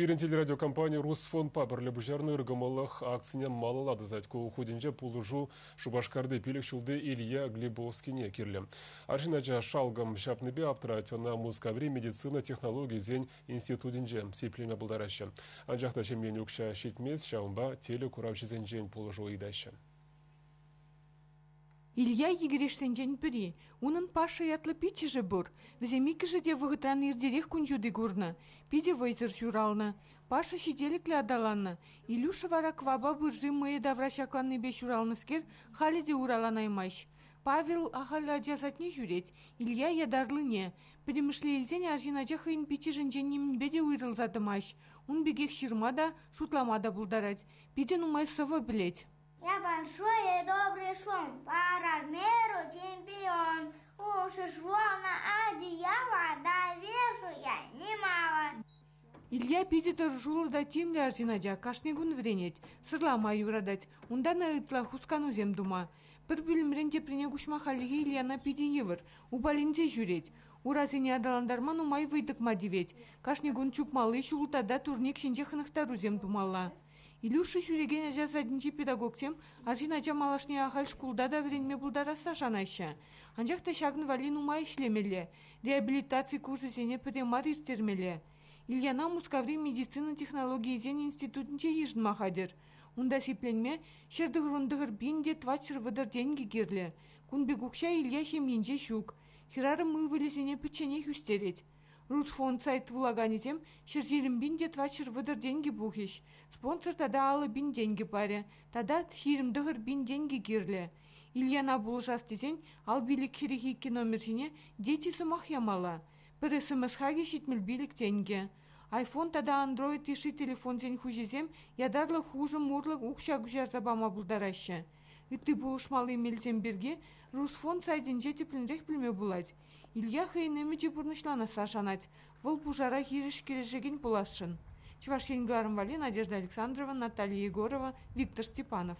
Пирин телерадиокомпания «Русфонпа» бірлі ыргымылық акцияне малылады зайтку худинже пулужу Шубашкарды пилік шулды Илья Глебовскине кирлі. Аржинача шалгам шапныбе аптыратына музкаври медицина технологии зен институтинже сиплеме бұлдарашы. Анжақта шемген өкші шетмес шаумба телекуравшызен жен пулужу идашы. Илья егерештенжен пири, унын паша ятлы пичи же бур, віземикі жыде вғытран ирдерек күнжуды гурна, пиде вайзыр журална, паша шителіклі адаланна, Илюша вара кваба бұржы мые даврашакланны беш уралныскер, халиде ураланаймаш. Павел ахаля жазатне жүрет, Илья ядарлыне, перемышле елзен аржинажа хыйын пичи жынженнемін беде уйрылзадымаш, ун бегек шырмада, шутламада бұлдарать, пиде нумай сывы білет. Я большой и добрый шум, по размеру чемпион. Уши швом на одеяло, да вешу я немало. Илья пиде торжулы да тимли аржинаджа, кашнегун вренет, сырлама юрадать, ундана ытла хускану зем дума. Бір білімренде пренегушма халиге Ильяна пиде евір, убалинзе жүрет. Уразыне адаландарман умай выйдыкма девет, кашнегун чукмалы шултада турник шинже хынықтару зем думалла. Илюша жүреген жазадынчи педагогтем, аржинача малашне ахал шкулда да вренме бұлдараса жанайша. Анжақта шагны валин умай ішлемелі, реабилитации курсы зене премар истермелі. Ильяна мускаври медицина технологии зен институтынче ежін махадыр. Унда сипленме, шердығырындығыр бинде твачыр выдар деньги керлі. Кунбегукша Илья шемленже шук. Хирары мы вылезене пычене хюстерет. Русфонд сайт влаганизем, шержирим бинде твачыр выдар деньги бухиш. Спонсор тада алы бин деньги паре, тада ширим дығыр бин деньги керлі. Ильяна булышас десен, ал билік херехики номершіне дети сымақ ямала. Бір смс-хаге шитміл билік деньги. Айфон тада андроид иши телефон зен хужезем, ядарлы хужы мурлык укша гужар забама булдарашы. Итли булышмалы емелзен берге, Русфонд сайденже теплінрек білме булать. Илья хейнеме жепурнышлана сашанать. Вол пужара хириш кережеген булашын. Чевашен Гларым Вали, Надежда Александрова, Наталья Егорова, Виктор Степанов.